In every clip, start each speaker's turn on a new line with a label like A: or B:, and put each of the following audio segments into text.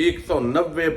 A: 190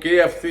A: KFC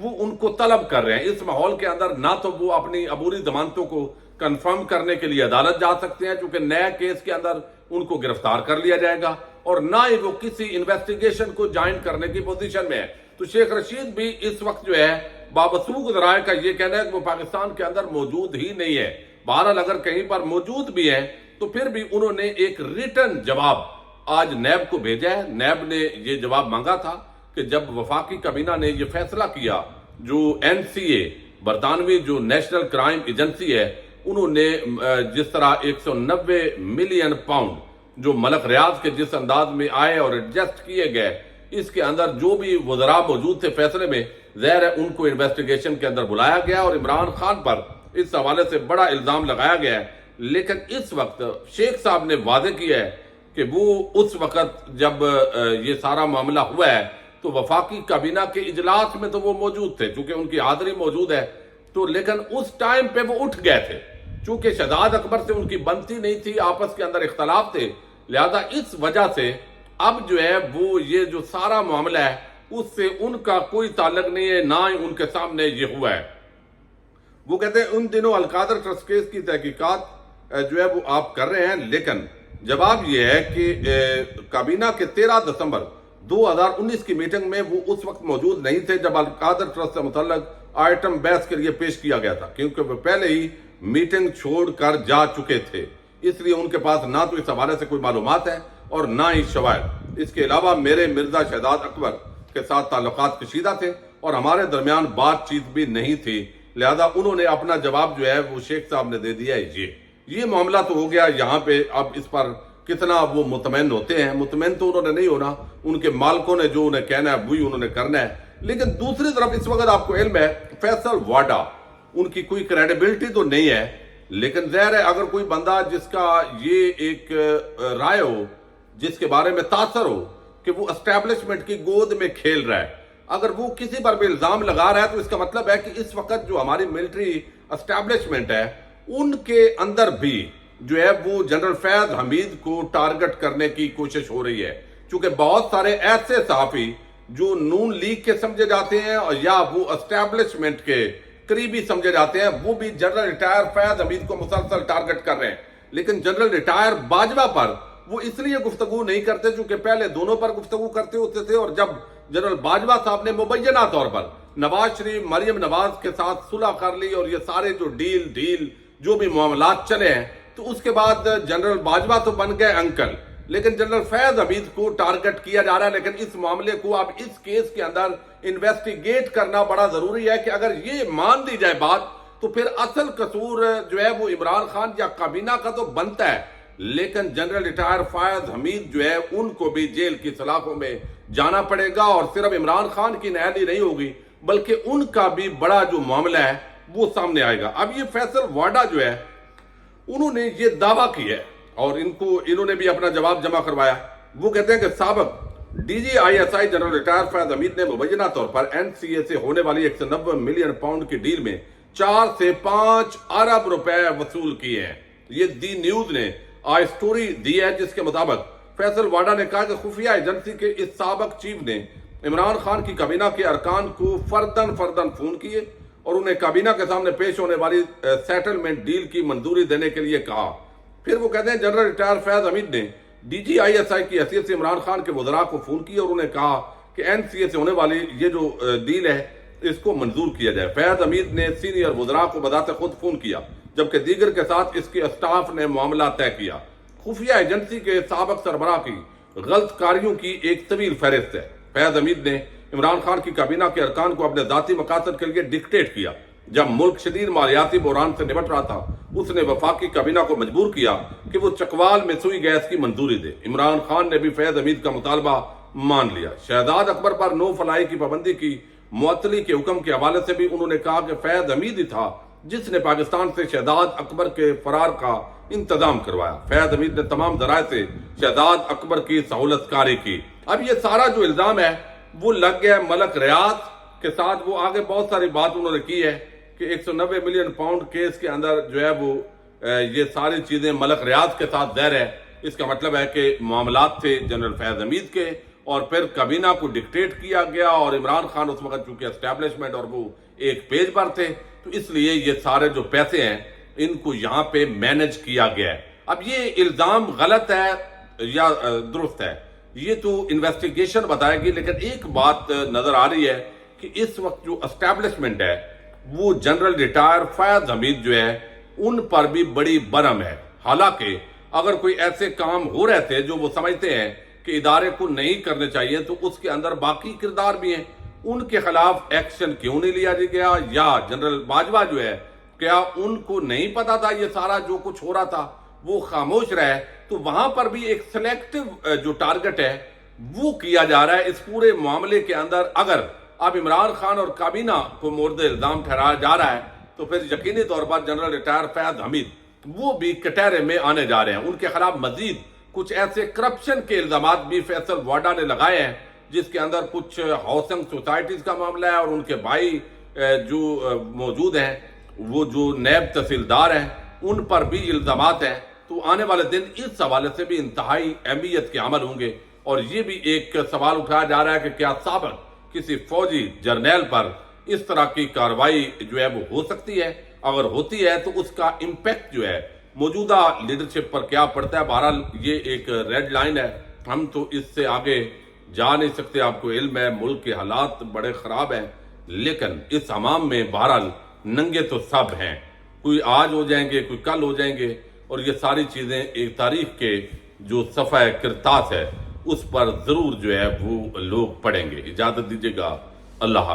A: وہ ان کو طلب کر رہے ہیں. اس ماحول کے اندر نہ تو وہ اپنی عبوری ضمانتوں کو کنفرم کرنے کے لیے عدالت جا سکتے ہیں چونکہ نئے کیس کے اندر ان کو گرفتار کر لیا جائے گا، اور نہ ہی وہ کسی انویسٹیگیشن کو جوائن کرنے کی پوزیشن میں ہے. تو شیخ رشید بھی اس وقت جو ہے بابسوق ذرائع کا یہ کہنا ہے کہ وہ پاکستان کے اندر موجود ہی نہیں ہے. بہرحال اگر کہیں پر موجود بھی ہیں تو پھر بھی انہوں نے ایک ریٹن جواب آج نیب کو بھیجا ہے. نیب نے یہ جواب مانگا تھا کہ جب وفاقی کابینہ نے یہ فیصلہ کیا، جو NCA برطانوی جو نیشنل کرائم ایجنسی ہے، انہوں نے جس طرح 190 ملین پاؤنڈ جو ملک ریاض کے جس انداز میں آئے اور ایڈجسٹ کیے گئے، اس کے اندر جو بھی وزراء موجود تھے فیصلے میں، ظاہر ہے ان کو انویسٹیگیشن کے اندر بلایا گیا اور عمران خان پر اس حوالے سے بڑا الزام لگایا گیا ہے. لیکن اس وقت شیخ صاحب نے واضح کیا ہے کہ وہ اس وقت جب یہ سارا معاملہ ہوا ہے تو وفاقی کابینہ کے اجلاس میں تو وہ موجود تھے چونکہ ان کی حاضری موجود ہے، تو لیکن اس ٹائم پہ وہ اٹھ گئے تھے چونکہ شہزاد اکبر سے ان کی بنتی نہیں تھی، آپس کے اندر اختلاف تھے. لہذا اس وجہ سے اب جو ہے وہ یہ جو سارا معاملہ ہے اس سے ان کا کوئی تعلق نہیں ہے، نہ ہی ان کے سامنے یہ ہوا ہے. وہ کہتے ہیں ان دنوں القادر ٹرسٹ کیس کی تحقیقات جو ہے وہ آپ کر رہے ہیں، لیکن جواب یہ ہے کہ کابینہ کے 13 دسمبر 2019 کی میٹنگ میں وہ اس وقت موجود نہیں تھے جب القادر ٹرسٹ سے متعلق آئٹم بحث کے لیے پیش کیا گیا تھا، کیونکہ وہ پہلے ہی میٹنگ چھوڑ کر جا چکے تھے. اس لیے ان کے پاس نہ تو اس حوالے سے کوئی معلومات ہے اور نہ ہی شواہد. اس کے علاوہ میرے مرزا شہزاد اکبر کے ساتھ تعلقات کشیدہ تھے اور ہمارے درمیان بات چیت بھی نہیں تھی. لہذا انہوں نے اپنا جواب جو ہے وہ شیخ صاحب نے دے دیا ہے. یہ معاملہ تو ہو گیا. یہاں پہ اب اس پر کتنا وہ مطمئن ہوتے ہیں، مطمئن تو انہوں نے نہیں ہونا، ان کے مالکوں نے جو انہیں کہنا ہے وہی انہوں نے کرنا ہے. لیکن دوسری طرف اس وقت آپ کو علم ہے فیصل واڈا ان کی کوئی کریڈیبلٹی تو نہیں ہے، لیکن ظاہر ہے اگر کوئی بندہ جس کا یہ ایک رائے ہو، جس کے بارے میں تاثر ہو کہ وہ اسٹیبلشمنٹ کی گود میں کھیل رہا ہے، اگر وہ کسی پر بھی الزام لگا رہا ہے تو اس کا مطلب ہے کہ اس وقت جو ہماری ملٹری اسٹیبلشمنٹ ہے ان کے اندر بھی جو ہے وہ جنرل فیض حمید کو ٹارگٹ کرنے کی کوشش ہو رہی ہے. چونکہ بہت سارے ایسے صحافی جو نون لیگ کے سمجھے جاتے ہیں یا وہ اسٹیبلشمنٹ کے قریبی سمجھے جاتے ہیں، وہ بھی جنرل ریٹائر فیض حمید کو مسلسل ٹارگٹ کر رہے ہیں. لیکن جنرل ریٹائر باجوہ پر وہ اس لیے گفتگو نہیں کرتے چونکہ پہلے دونوں پر گفتگو کرتے ہوتے تھے، اور جب جنرل باجوہ صاحب نے مبینہ طور پر نواز شریف مریم نواز کے ساتھ صلح کر لی اور یہ سارے جو ڈیل جو بھی معاملات چلے ہیں، تو اس کے بعد جنرل باجوہ تو بن گئے انکل، لیکن جنرل فیض حمید کو ٹارگٹ کیا جا رہا ہے. لیکن اس معاملے کو اب اس کیس کے اندر انویسٹیگیٹ کرنا بڑا ضروری ہے کہ اگر یہ مان دی جائے بات تو پھر اصل قصور جو ہے وہ عمران خان یا کابینہ کا تو بنتا ہے، لیکن جنرل ریٹائر فیض حمید جو ہے ان کو بھی جیل کی سلاخوں میں جانا پڑے گا، اور صرف عمران خان کی نااہلی نہیں ہوگی بلکہ ان کا بھی بڑا جو معاملہ ہے وہ سامنے آئے گا. اب یہ فیصل واڈا جو ہے انہوں نے یہ دعویٰ کیا ہے اور انہوں نے بھی اپنا جواب جمع کروایا. وہ کہتے ہیں کہ سابق DGISI جنرل ریٹائر فیض حمید نے مبینہ طور پر NCA سے ہونے والی 190 ملین پاؤنڈ کی ڈیل میں 4 سے 5 ارب روپے وصول کیے ہیں. یہ دی نیوز نے آج سٹوری دی ہے جس کے مطابق فیصل واڈا نے کہا کہ خفیہ ایجنسی کے اس سابق چیف نے عمران خان کی کابینہ کے ارکان کو فردن فون کیے اور انہیں کابینہ کے سامنے پیش ہونے والی سیٹلمنٹ ڈیل کی منظوری دینے کے لیے کہا. پھر وہ کہتے ہیں جنرل ریٹائر فیض حمید نے DGISI کی حیثیت سے عمران خان کے وزراء کو فون کیا اور انہیں کہا کہ NCA سے ہونے والی یہ جو ڈیل ہے اس کو منظور کیا جائے. فیض حمید نے سینئر وزراء کو بذات خود فون کیا جبکہ دیگر کے ساتھ اس کے اسٹاف نے معاملہ طے کیا. خفیہ ایجنسی کے سابق سربراہ کی غلط کاریوں کی ایک طویل فہرست ہے. فیض حمید نے عمران خان کی کابینہ کے ارکان کو اپنے ذاتی مقاصد کے لیے ڈکٹیٹ کیا. جب ملک شدید مالیاتی بحران سے نمٹ رہا تھا اس نے وفاقی کابینہ کو مجبور کیا کہ وہ چکوال میں سوئی گیس کی منظوری دے. عمران خان نے بھی فیض حمید کا مطالبہ مان لیا. شہزاد اکبر پر نو فلائی کی پابندی کی معطلی کے حکم کے حوالے سے بھی انہوں نے کہا کہ فیض حمید ہی تھا جس نے پاکستان سے شہزاد اکبر کے فرار کا انتظام کروایا. فیض حمید نے تمام ذرائع سے شہزاد اکبر کی سہولت کاری کی. اب یہ سارا جو الزام ہے وہ لگ گیا ملک ریاض کے ساتھ. وہ آگے بہت ساری بات انہوں نے کی ہے کہ 190 ملین پاؤنڈ کیس کے اندر جو ہے وہ یہ ساری چیزیں ملک ریاض کے ساتھ ظاہر ہے. اس کا مطلب ہے کہ معاملات تھے جنرل فیض حمید کے اور پھر کابینہ کو ڈکٹیٹ کیا گیا، اور عمران خان اس وقت چونکہ اسٹیبلشمنٹ اور وہ ایک پیج پر تھے، تو اس لیے یہ سارے جو پیسے ہیں ان کو یہاں پہ مینج کیا گیا ہے۔ اب یہ الزام غلط ہے یا درست ہے یہ تو انویسٹیگیشن بتائے گی، لیکن ایک بات نظر آ رہی ہے کہ اس وقت جو اسٹیبلشمنٹ ہے وہ جنرل ریٹائر فیاض حمید جو ہے ان پر بھی بڑی برہم ہے۔ حالانکہ اگر کوئی ایسے کام ہو رہے تھے جو وہ سمجھتے ہیں کہ ادارے کو نہیں کرنے چاہیے، تو اس کے اندر باقی کردار بھی ہیں، ان کے خلاف ایکشن کیوں نہیں لیا گیا؟ یا جنرل باجوہ جو ہے کیا ان کو نہیں پتا تھا یہ سارا جو کچھ ہو رہا تھا، وہ خاموش رہے؟ تو وہاں پر بھی ایک سلیکٹو جو ٹارگٹ ہے وہ کیا جا رہا ہے اس پورے معاملے کے اندر۔ اگر اب عمران خان اور کابینہ کو مورد الزام ٹھہرایا جا رہا ہے تو پھر یقینی طور پر جنرل ریٹائر فیاض حمید وہ بھی کٹہرے میں آنے جا رہے ہیں۔ ان کے خلاف مزید کچھ ایسے کرپشن کے الزامات بھی فیصل واڈا نے لگائے ہیں، جس کے اندر کچھ ہاؤسنگ سوسائٹیز کا معاملہ ہے، اور ان کے بھائی جو موجود ہیں وہ جو نیب تحصیلدار ہیں ان پر بھی الزامات ہیں۔ تو آنے والے دن اس حوالے سے بھی انتہائی اہمیت کے عمل ہوں گے، اور یہ بھی ایک سوال اٹھایا جا رہا ہے کہ کیا سابق کسی فوجی جرنیل پر اس طرح کی کارروائی جو ہے وہ ہو سکتی ہے؟ اگر ہوتی ہے تو اس کا امپیکٹ جو ہے موجودہ لیڈرشپ پر کیا پڑتا ہے؟ بہرحال یہ ایک ریڈ لائن ہے، ہم تو اس سے آگے جا نہیں سکتے۔ آپ کو علم ہے ملک کے حالات بڑے خراب ہیں، لیکن اس عوام میں بہرحال ننگے تو سب ہیں، کوئی آج ہو جائیں گے، کوئی کل ہو جائیں گے، اور یہ ساری چیزیں ایک تاریخ کے جو صفحہ کرتاس ہے اس پر ضرور جو ہے وہ لوگ پڑھیں گے۔ اجازت دیجیے گا، اللہ حافظ۔